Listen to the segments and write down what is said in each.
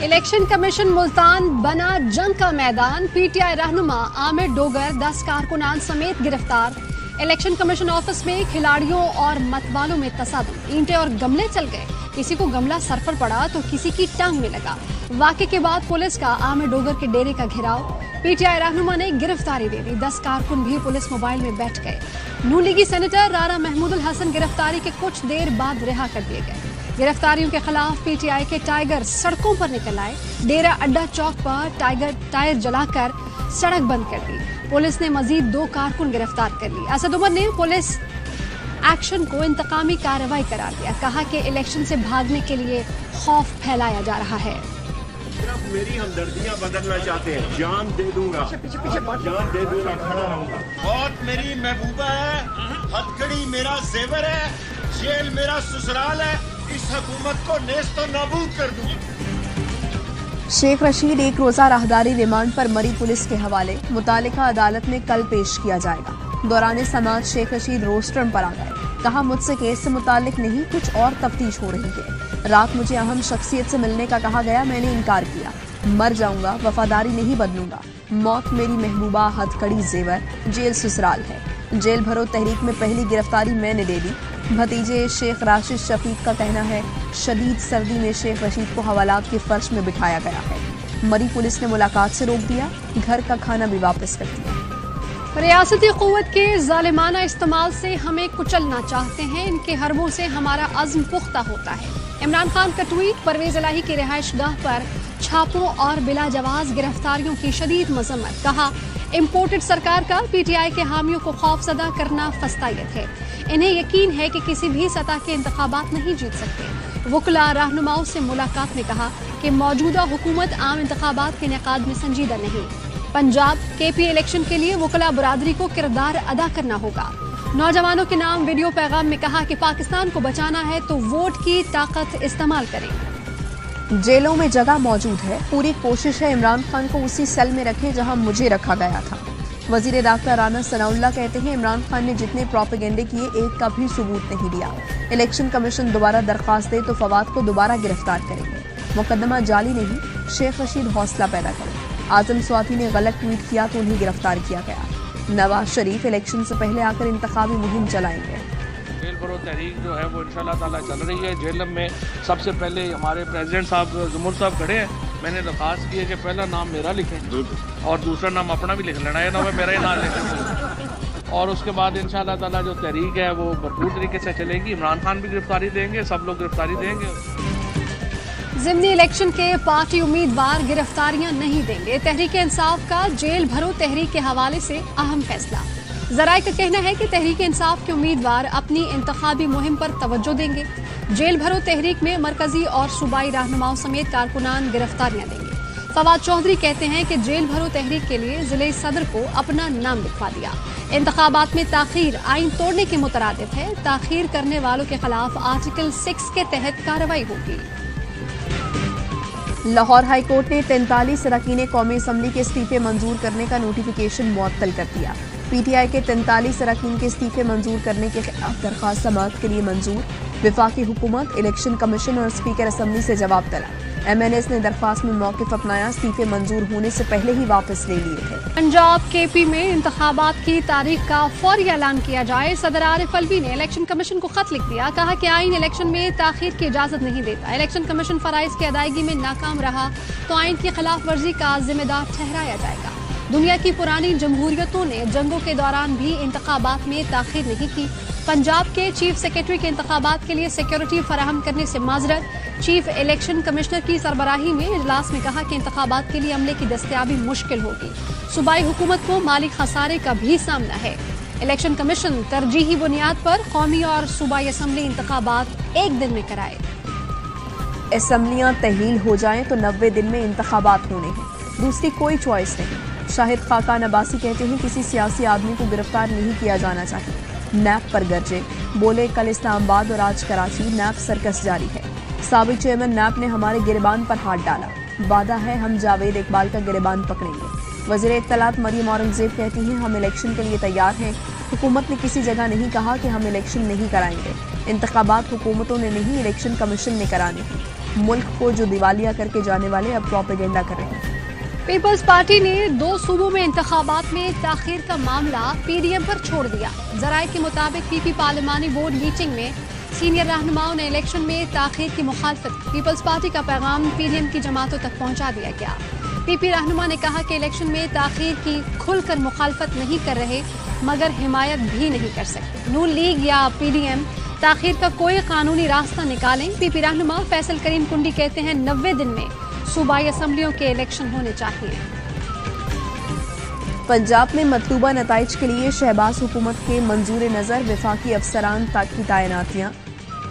Election commission Multan बना जंग का मैदान। पीटीआई रहनुमा आमिर डोगर 10 कारकुनान समेत गिरफ्तार। इलेक्शन कमीशन ऑफिस में खिलाड़ियों और मतवालों में तसादम, ईंटें और गमले चल गए। किसी को गमला सर पर पड़ा तो किसी की टांग में लगा। वाक़े के बाद पुलिस का आमिर डोगर के डेरे का घेराव। पीटीआई रहनुमा ने गिरफ्तारी दे दी। 10 कारकुन भी पुलिस मोबाइल में बैठ गए। नून लीगी सेनेटर राना महमूदुल हसन गिरफ्तारी के कुछ देर बाद रिहा कर दिए गए। गिरफ्तारियों के खिलाफ पीटीआई के टाइगर सड़कों पर निकल आए। डेरा अड्डा चौक पर टायर जलाकर सड़क बंद कर दी। पुलिस ने मजीद 2 कारकुन गिरफ्तार कर ली। असद उमर ने पुलिस एक्शन को इंतकामी कार्रवाई करार दिया। कहा कि इलेक्शन से भागने के लिए खौफ फैलाया जा रहा है। सिर्फ मेरी हमदर्दियां बदलना चाहते हैं, जान दे दूंगा, जान दे दूंगा, खड़ा रहूंगा। मौत मेरी महबूबा है, हथकड़ी मेरा जेवर है, जेल मेरा ससुराल है। इस हुकूमत को नेस्तो नाबूद कर दूं। शेख रशीद एक रोजा राहदारी रिमांड पर मरी पुलिस के हवाले। मुतालिका अदालत में कल पेश किया जाएगा। दौरान समाज शेख रशीद रोस्टरम पर आ गए। कहा, मुझसे केस से मुतालिक नहीं, कुछ और तफ्तीश हो रही है। रात मुझे अहम शख्सियत से मिलने का कहा गया, मैंने इनकार किया। मर जाऊंगा, वफादारी नहीं बदलूंगा। मौत मेरी महबूबा, हथकड़ी जेवर, जेल ससुराल है। जेल भरो तहरीक में पहली गिरफ्तारी मैंने दे दी। भतीजे शेख राशिद शफीक का कहना है, शदीद सर्दी में शेख रशीद को हवालात के फर्श में बिठाया गया है। मरी पुलिस ने मुलाकात से रोक दिया, घर का खाना भी वापस कर दिया। रियासती क़ुव्वत के ज़ालिमाना इस्तेमाल से हमें कुचलना चाहते हैं। इनके हरबों से हमारा अज़्म पुख्ता होता है। इमरान खान का ट्वीट। परवेज़ इलाही की रिहाइश गाह पर छापों और बिला जवाज गिरफ्तारियों की शदीद मज़म्मत। कहा, इम्पोर्टेड सरकार का पीटीआई के हामियों को खौफजदा करना फस्तायत है। इन्हें यकीन है कि किसी भी सतह के इंतखाबात नहीं जीत सकते। वकला रहनुमाओं से मुलाकात में कहा कि मौजूदा हुकूमत आम इंतखाबात के इनेकाद में संजीदा नहीं। पंजाब केपी इलेक्शन के लिए वकला बरादरी को किरदार अदा करना होगा। नौजवानों के नाम वीडियो पैगाम में कहा कि पाकिस्तान को बचाना है तो वोट की ताकत इस्तेमाल करें। जेलों में जगह मौजूद है। पूरी कोशिश है इमरान खान को उसी सेल में रखें जहां मुझे रखा गया था। वजीर दाखिला राना सनाउल्लाह कहते हैं, इमरान खान ने जितने प्रोपेगेंडे किए एक का भी सबूत नहीं दिया। इलेक्शन कमीशन दोबारा दरख्वास्त दे तो फवाद को दोबारा गिरफ्तार करेंगे। मुकदमा जाली नहीं, शेख रशीद हौसला पैदा करें। आजम स्वाति ने गलत ट्वीट किया तो उन्हें गिरफ्तार किया गया। नवाज शरीफ इलेक्शन से पहले आकर इंतखाबी मुहिम चलाएंगे। जेल भरो तहरीक जो है वो इंशाल्लाह ताला चल रही है। जेल में सबसे पहले हमारे प्रेसिडेंट साहब जमूर साहब खड़े हैं। मैंने दरख्वास्त की है कि पहला नाम मेरा लिखें और दूसरा नाम अपना भी लिख लेना है, ना मेरा ही नाम लिखें। और उसके बाद इंशाल्लाह ताला जो तहरीक है वो भरपूर तरीके से चलेगी। इमरान खान भी गिरफ्तारी देंगे, सब लोग गिरफ्तारी देंगे। ज़िमनी इलेक्शन के पार्टी उम्मीदवार गिरफ्तारियां नहीं देंगे। तहरीक इंसाफ का जेल भरो तहरीक के हवाले से अहम फैसला। ज़राए का कहना है कि तहरीक इंसाफ के उम्मीदवार अपनी इंतखाबी मुहिम पर तवज्जो देंगे। जेल भरो तहरीक में मरकजी और सूबाई रहनुमाओं समेत कारकुनान गिरफ्तारियां देंगे। फवाद चौधरी कहते हैं कि जेल भरो तहरीक के लिए जिले सदर को अपना नाम लिखवा दिया। इंतखाबात में ताखीर आइन तोड़ने के मुतरादिफ है। ताखीर करने वालों के खिलाफ आर्टिकल 6 के तहत कार्रवाई होगी। लाहौर हाई कोर्ट ने 43 अरकान कौमी असम्बली के इस्तीफे मंजूर करने का नोटिफिकेशन मुअत्तल कर दिया। पीटीआई के 43 अरकान के इस्तीफे मंजूर करने के खिलाफ दरख्वास्त समाअत के लिए मंजूर। विफाकी हुकूमत, इलेक्शन कमीशन और स्पीकर असम्बली से जवाब तलब। MNS ने दरख्वास्त में मौक़िफ़ अपनाया। इस्तीफे मंजूर होने से पहले ही वापस ले लिए थे। पंजाब केपी में इंतखाबात की तारीख का फौरी ऐलान किया जाए। सदर आरिफ अलवी ने इलेक्शन कमीशन को खत लिख दिया। कहा कि आइन इलेक्शन में ताखीर की इजाजत नहीं देता। इलेक्शन कमीशन फराइज की अदायगी में नाकाम रहा तो आइन की खिलाफ वर्जी का जिम्मेदार ठहराया जाएगा। दुनिया की पुरानी जमहूरियतों ने जंगों के दौरान भी इंतखाबात में ताखीर नहीं की। पंजाब के चीफ सेक्रेटरी के इंतखाबात के लिए सिक्योरिटी फराहम करने से माजरत। चीफ इलेक्शन कमिश्नर की सरबराही में इजलास में कहा कि इंतखाबात के लिए अमले की दस्तयाबी मुश्किल होगी। सूबाई हुकूमत को माली खसारे का भी सामना है। इलेक्शन कमीशन तरजीही बुनियाद पर कौमी और सूबाई असम्बली इंतखाबात एक दिन में कराए। असम्बलियां तहील हो जाएं तो 90 दिन में इंतखाबात होने हैं, दूसरी कोई चॉइस नहीं। शाहिद खाकान अब्बासी कहते हैं, किसी सियासी आदमी को गिरफ्तार नहीं किया जाना चाहिए। नैप पर गरजे, बोले कल इस्लामाबाद और आज कराची, नैप सर्कस जारी है। साबिक चेयरमैन नैप ने हमारे गिरबान पर हाथ डाला, वादा है हम जावेद इकबाल का गिरबान पकड़ेंगे। वज़ीर इत्तलात मरियम औरंगज़ेब कहती हैं, हम इलेक्शन के लिए तैयार हैं। हुकूमत ने किसी जगह नहीं कहा कि हम इलेक्शन नहीं कराएंगे। इंतखाबात हुकूमतों ने नहीं, इलेक्शन कमीशन ने कराने हैं। मुल्क को जो दिवालिया करके जाने वाले अब प्रोपेगेंडा कर रहे हैं। पीपल्स पार्टी ने 2 सूबों में इंतखाबात में ताखीर का मामला पीडीएम पर छोड़ दिया। जराये के मुताबिक पीपी पार्लिमानी बोर्ड मीटिंग में सीनियर रहनुमाओं ने इलेक्शन में ताखीर की मुखालफत की। पीपल्स पार्टी का पैगाम पीडीएम की जमातों तक पहुंचा दिया गया। पीपी रहनुमा ने कहा कि इलेक्शन में ताखीर की खुलकर मुखालफत नहीं कर रहे मगर हिमायत भी नहीं कर सकते। नून लीग या पीडीएम ताखीर का कोई कानूनी रास्ता निकालें। पीपी रहनुमा फैसल करीम कुंडी कहते हैं 90 दिन में सूबाई असम्बलियों के इलेक्शन होने चाहिए। पंजाब में मतलूबा नताइज के लिए शहबाज हुकूमत के मंजूर नज़र वफाकी अफसरान तक की तैनातियाँ।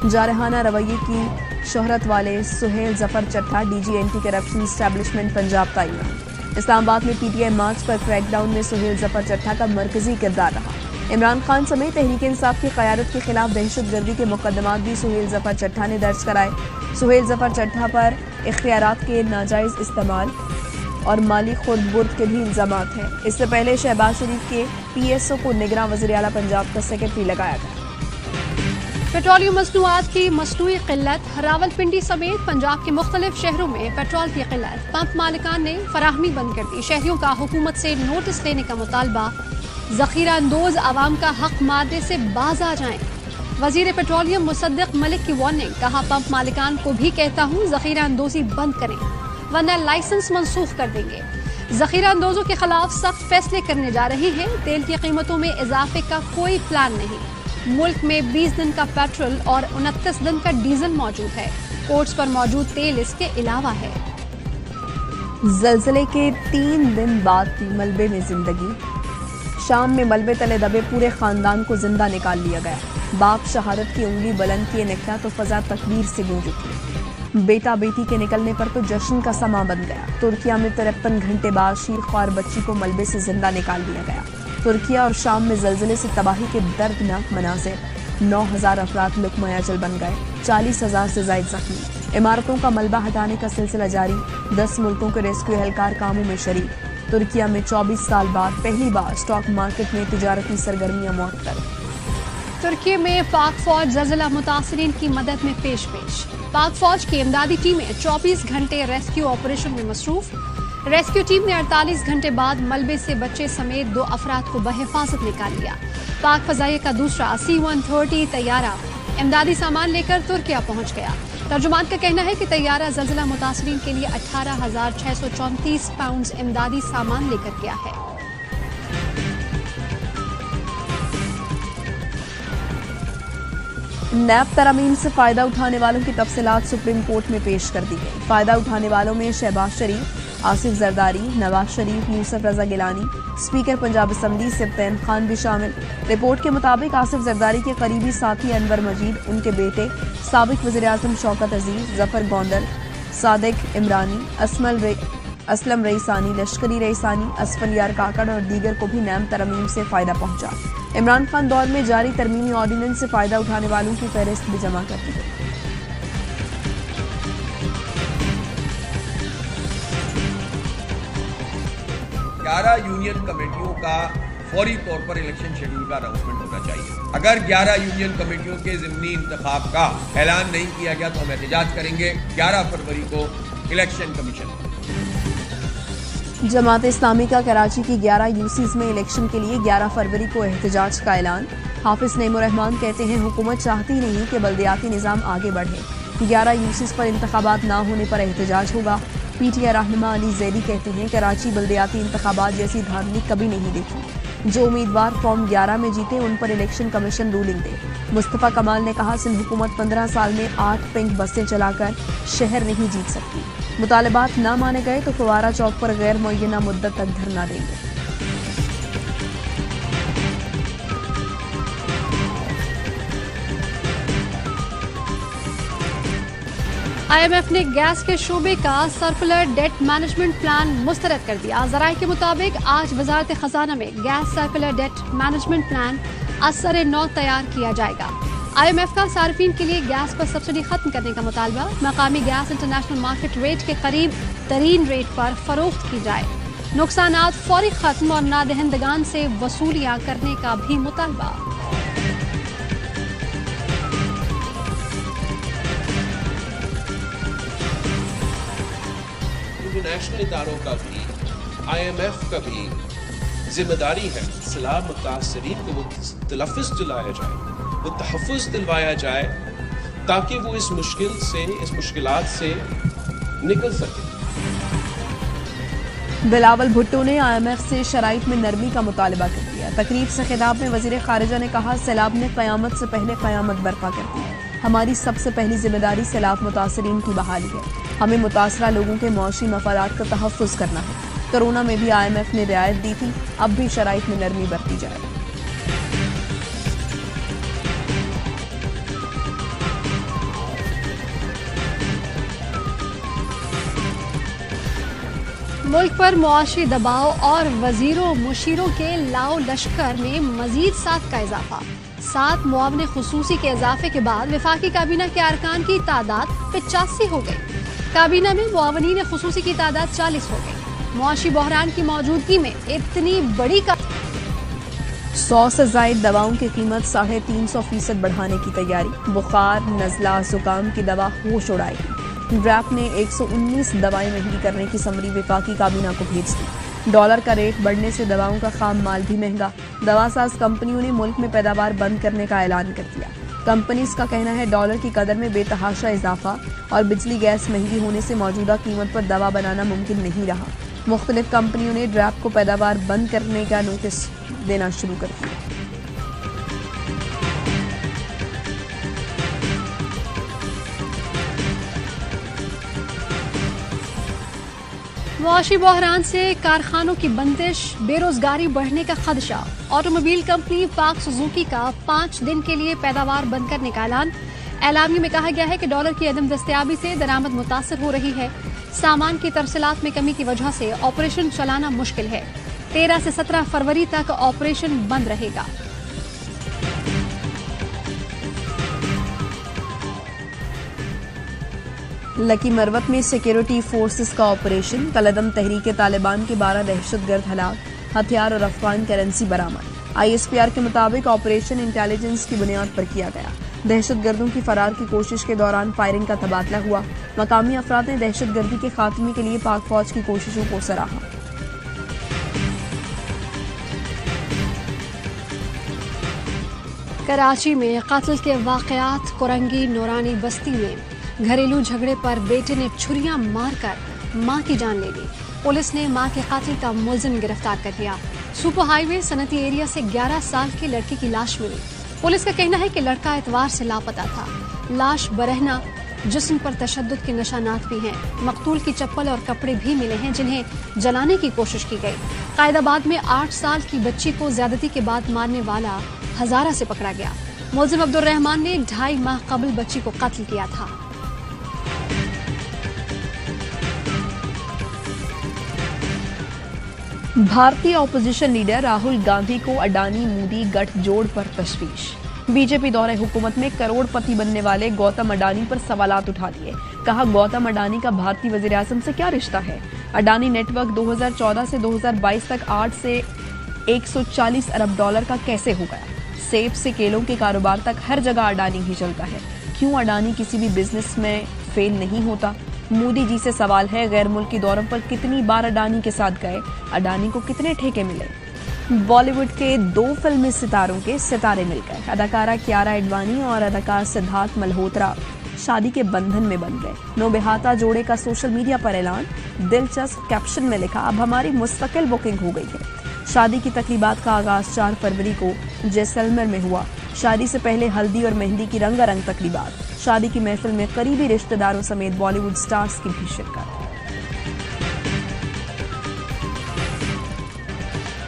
जारहाना रवैये की शोहरत वाले सुहेल जफर चट्टा DG anti corruption establishment Punjab तैनात। इस्लामाबाद में पीटीआई मार्च पर क्रैकडाउन में सुहेल जफर चट्टा का मरकजी किरदार रहा। इमरान खान समेत तहरीक इंसाफ की क़यादत के खिलाफ दहशतगर्दी के मुकदमात भी सुहेल जफर चट्टा ने दर्ज कराए। सुहेल जफर चट्टा पर इख्तियारात के नाजायज़ इस्तेमाल और माली खुर्द-बुर्द के भी इल्ज़ामात हैं। इससे पहले शहबाज शरीफ के पीएसओ को निगरान वज़ीर आला पंजाब का सेक्रेटरी लगाया गया। पेट्रोलियम मसनूआत की मसनूई किल्लत। रावलपिंडी समेत पंजाब के मुख्तलिफ शहरों में पेट्रोल की किल्लत। पंप मालिकान ने फराहमी बंद कर दी। शहरियों का हुकूमत से नोटिस लेने का मुतालबा। ज़ख़ीरा अंदोज़ आवाम का हक मारने से बाज आ जाएं। वज़ीर पेट्रोलियम मुसद्दिक़ मलिक की वार्निंग। कहा पंप मालिकान को भी कहता हूँ ज़ख़ीरा अंदोज़ी बंद करें वरना लाइसेंस मनसूख कर देंगे। ज़ख़ीरा अंदोज़ों के खिलाफ सख्त फैसले करने जा रहे हैं। तेल की कीमतों में इजाफे का कोई प्लान नहीं। मुल्क में 20 दिन का पेट्रोल और 29 दिन का डीजल मौजूद है। कोर्ट्स पर मौजूद तेल इसके अलावा है। ज़लज़ले के 3 दिन बाद मलबे में जिंदगी। शाम में मलबे तले दबे पूरे खानदान को जिंदा निकाल लिया गया। बाप शहादत की उंगली बुलंद किए निकला तो फजा तकबीर से गूंज उठी। बेटा बेटी के निकलने पर तो जश्न का समा बन गया। तुर्किया में 53 घंटे बाद शीरख्वार बच्ची को मलबे से जिंदा निकाल लिया गया। तुर्किया और शाम में ज़लज़ले से तबाही के दर्दनाक मनाज़िर। 9000 अफराद लुकमा अजल बन गए, 40,000 से ज़ायद जख्मी। इमारतों का मलबा हटाने का सिलसिला जारी। 10 मुल्कों के रेस्क्यू एहलकार कामों में शरीक। तुर्किया में 24 साल बाद पहली बार स्टॉक मार्केट में तिजारती सरगर्मियां मौतकर। तुर्की में पाक फौज ज़लज़ला मुतासरीन की मदद में पेश। पाक फौज की इमदादी टीमें 24 घंटे रेस्क्यू ऑपरेशन में मसरूफ। रेस्क्यू टीम ने 48 घंटे बाद मलबे से बच्चे समेत 2 अफराद को बहिफाजत निकाल लिया। पाक फजाइया का दूसरा C-130 तैयारा इमदादी सामान लेकर तुर्किया पहुंच गया। तर्जुमान का कहना है कि तैयारा ज़लज़ला मुतासरीन के लिए 18,634 पाउंड इमदादी सामान लेकर गया है। नैब तरमीम से फायदा उठाने वालों की तफसीलात सुप्रीम कोर्ट में पेश कर दी गई। फायदा उठाने वालों में शहबाज शरीफ, आसिफ जरदारी, नवाज शरीफ, यूसुफ रजा गिलानी, स्पीकर पंजाब असम्बली सिब्तैन खान भी शामिल। रिपोर्ट के मुताबिक आसिफ जरदारी के करीबी साथी अनवर मजीद, उनके बेटे साबिक वज़ीर-ए-आज़म शौकत अजीज, जफर गोंदल, सादिक इमरानी, असलम रईसानी, लश्करी रईसानी, असफल यार काकड़ और दीगर को भी नैब तरमीम से फायदा पहुंचा। इमरान खान दौर में जारी तरमीमी ऑर्डिनेंस से फायदा उठाने वालों की फहरिस्त भी जमा कर दी गई। 11 यूनियन कमेटियों का फौरी तौर पर इलेक्शन शेड्यूल का अनाउंसमेंट होना चाहिए। अगर 11 यूनियन कमेटियों के ज़िमनी इंतखाब का ऐलान नहीं किया गया तो हम एहतजाज करेंगे 11 फरवरी को इलेक्शन कमीशन। जमात इस्लामी का कराची की 11 यूसीज में इलेक्शन के लिए 11 फरवरी को एहतजाज का ऐलान। हाफिज नईमुर रहमान कहते हैं हुकूमत चाहती नहीं कि बल्दियाती निज़ाम आगे बढ़े। 11 यूसीज पर इंतखाबात ना होने पर एहतजाज होगा। पीटीआई रहनुमा अली जैदी कहते हैं कराची बल्दियाती इंतखाबात जैसी धांधली कभी नहीं देखी। जो उम्मीदवार फॉर्म 11 में जीते उन पर इलेक्शन कमीशन रूलिंग दे। मुस्तफ़ा कमाल ने कहा सिंध हुकूमत 15 साल में 8 पिंक बसें चलाकर शहर नहीं जीत सकती। मुतालबात ना माने गए तो फवारा चौक पर गैर मुअय्यना मुद्दत तक धरना देंगे। IMF ने गैस के शोबे का सर्कुलर डेट मैनेजमेंट प्लान मुस्तरद कर दिया। ज़राए के मुताबिक आज वज़ारत ख़ज़ाना में gas circular debt management plan असर नौ तैयार किया जाएगा। IMF का सार्फिन के लिए गैस पर सब्सिडी खत्म करने का मुतालबा। मकामी गैस इंटरनेशनल मार्केट रेट के करीब तरीन रेट पर फरोख्त की जाए। नुकसानात फौरी खत्म और नादहिंदगान से वसूलियाँ करने का भी मुतालबा। انٹرنیشنل اداروں کا بھی IMF کا بھی ذمہ داری ہے سیلاب متاثرین کو وہ تلفظ دلایا جائے، وہ تحفظ دلوایا جائے تاکہ وہ اس مشکل سے، اس مشکلات سے نکل سکے۔ بلاول بھٹو نے IMF سے شرائط میں نرمی کا مطالبہ کر دیا۔ تقریب سے خطاب میں وزیر خارجہ نے کہا، سیلاب نے قیامت سے پہلے قیامت برپا کر دی۔ ہماری سب سے پہلی ذمہ داری سیلاب متاثرین کی بحالی ہے۔ ہمیں متاثرہ لوگوں کے معاشی مفادات کا تحفظ کرنا ہے۔ کورونا میں بھی IMF نے رعایت دی تھی، اب بھی شرائط میں نرمی برتی جائے۔ ملک پر معاشی دباؤ اور وزیروں مشیروں کے لاؤ لشکر میں مزید 7 کا اضافہ۔ 7 معاون خصوصی کے اضافے کے بعد وفاقی کابینہ کے ارکان کی تعداد 85 ہو گئی۔ کابینہ میں معاونین خصوصی کی تعداد 40 ہو گئی۔ معاشی بحران کی موجودگی میں اتنی بڑی 100 سے زائد دواؤں کی قیمت 350% بڑھانے کی تیاری۔ بخار، نزلہ، زکام کی دوا ہوش اڑائے گی۔ ڈریپ نے 119 دوائیں مہنگی کرنے کی سمری وفاقی کابینہ کو بھیج دی۔ ڈالر کا ریٹ بڑھنے سے دواؤں کا خام مال بھی مہنگا۔ دوا ساز کمپنیوں نے ملک میں پیداوار بند کرنے کا اعلان کر دیا۔ کمپنیز کا کہنا ہے ڈالر کی قدر میں بے تحاشا اضافہ اور بجلی گیس مہنگی ہونے سے موجودہ قیمت پر دوا بنانا ممکن نہیں رہا۔ مختلف کمپنیوں نے ڈریپ کو پیداوار بند کرنے کا نوٹس دینا شروع کر دیا۔ معاشی بحران سے کارخانوں کی بندش، بے روزگاری بڑھنے کا خدشہ۔ آٹوموبائل کمپنی پاک سوزوکی کا 5 دن کے لیے پیداوار بند کرنے کا اعلان۔ اعلامیے میں کہا گیا ہے کہ ڈالر کی عدم دستیابی سے درآمد متاثر ہو رہی ہے۔ سامان کی ترسیلات میں کمی کی وجہ سے آپریشن چلانا مشکل ہے۔ 13 سے 17 فروری تک آپریشن بند رہے گا۔ لکی مروت میں سیکیورٹی فورسز کا آپریشن، کالعدم تحریک طالبان کے 12 دہشت گرد ہلاک، ہتھیار اور افغان کرنسی برآمد۔ ISPR کے مطابق آپریشن انٹیلیجنس کی بنیاد پر کیا گیا۔ دہشت گردوں کی فرار کی کوشش کے دوران فائرنگ کا تبادلہ ہوا۔ مقامی افراد نے دہشت گردی کے خاتمے کے لیے پاک فوج کی کوششوں کو سراہا۔ کراچی میں قتل کے واقعات، کورنگی نورانی بستی میں گھریلو جھگڑے پر بیٹے نے چھریاں مار کر ماں کی جان لے لی۔ پولیس نے ماں کے قاتل کا ملزم گرفتار کر لیا۔ سپر ہائی وے صنعتی ایریا سے 11 سال کے لڑکی کی لاش ملی۔ پولیس کا کہنا ہے کہ لڑکا اتوار سے لاپتہ تھا۔ لاش برہنہ، جسم پر تشدد کے نشانات بھی ہیں۔ مقتول کی چپل اور کپڑے بھی ملے ہیں جنہیں جلانے کی کوشش کی گئی۔ قائد آباد میں 8 سال کی بچی کو زیادتی کے بعد مارنے والا ہزارہ سے پکڑا گیا۔ ملزم عبد الرحمان نے 2.5 ماہ قبل بچی کو قتل کیا تھا۔ بھارتی اپوزیشن لیڈر راہل گاندھی کو اڈانی مودی گٹھ جوڑ پر تشویش۔ بی جے پی دورہ حکومت میں کروڑ پتی بننے والے گوتم اڈانی پر سوالات اٹھا دیے۔ کہا گوتم اڈانی کا بھارتی وزیر اعظم سے کیا رشتہ ہے؟ اڈانی نیٹ ورک 2014 سے 2022 تک 8 سے 140 ارب ڈالر کا کیسے ہو گیا؟ سیب سے کیلوں کے کاروبار تک ہر جگہ اڈانی ہی چلتا ہے۔ کیوں اڈانی کسی بھی بزنس میں فیل نہیں ہوتا؟ مودی جی سے سوال ہے، غیر ملکی دوروں پر کتنی بار اڈانی کے ساتھ گئے؟ اڈانی کو کتنے ٹھیکے ملے؟ بالی ووڈ کے 2 فلمی ستاروں کے ستارے مل گئے۔ اداکارہ کیارا اڈوانی اور اداکار سدھارتھ ملہوترا شادی کے بندھن میں بن گئے۔ نوبہاتا جوڑے کا سوشل میڈیا پر اعلان، دلچسپ کیپشن میں لکھا، اب ہماری مستقل بکنگ ہو گئی ہے۔ شادی کی تقریبات کا آغاز 4 فروری کو جیسلمر میں ہوا۔ شادی سے پہلے ہلدی اور مہندی کی رنگا رنگ تقریبات۔ شادی کی محفل میں قریبی رشتہ داروں سمیت بالی ووڈ سٹارز کی بھی شرکت۔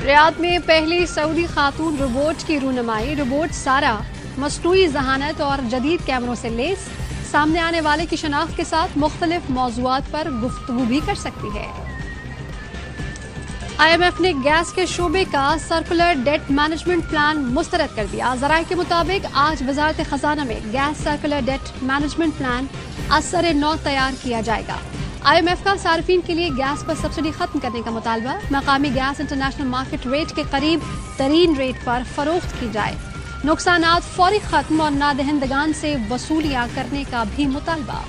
ریاض میں پہلی سعودی خاتون روبوٹ کی رونمائی۔ روبوٹ سارا مصنوعی ذہانت اور جدید کیمروں سے لیس، سامنے آنے والے کی شناخت کے ساتھ مختلف موضوعات پر گفتگو بھی کر سکتی ہے۔ IMF نے گیس کے شعبے کا سرکولر ڈیٹ مینجمنٹ پلان مسترد کر دیا۔ ذرائع کے مطابق آج وزارت خزانہ میں gas circular debt management plan اثر نو تیار کیا جائے گا۔ IMF کا صارفین کے لیے گیس پر سبسڈی ختم کرنے کا مطالبہ، مقامی گیس انٹرنیشنل مارکیٹ ریٹ کے قریب ترین ریٹ پر فروخت کی جائے، نقصانات فوری ختم اور نادہندگان سے وصولیاں کرنے کا بھی مطالبہ۔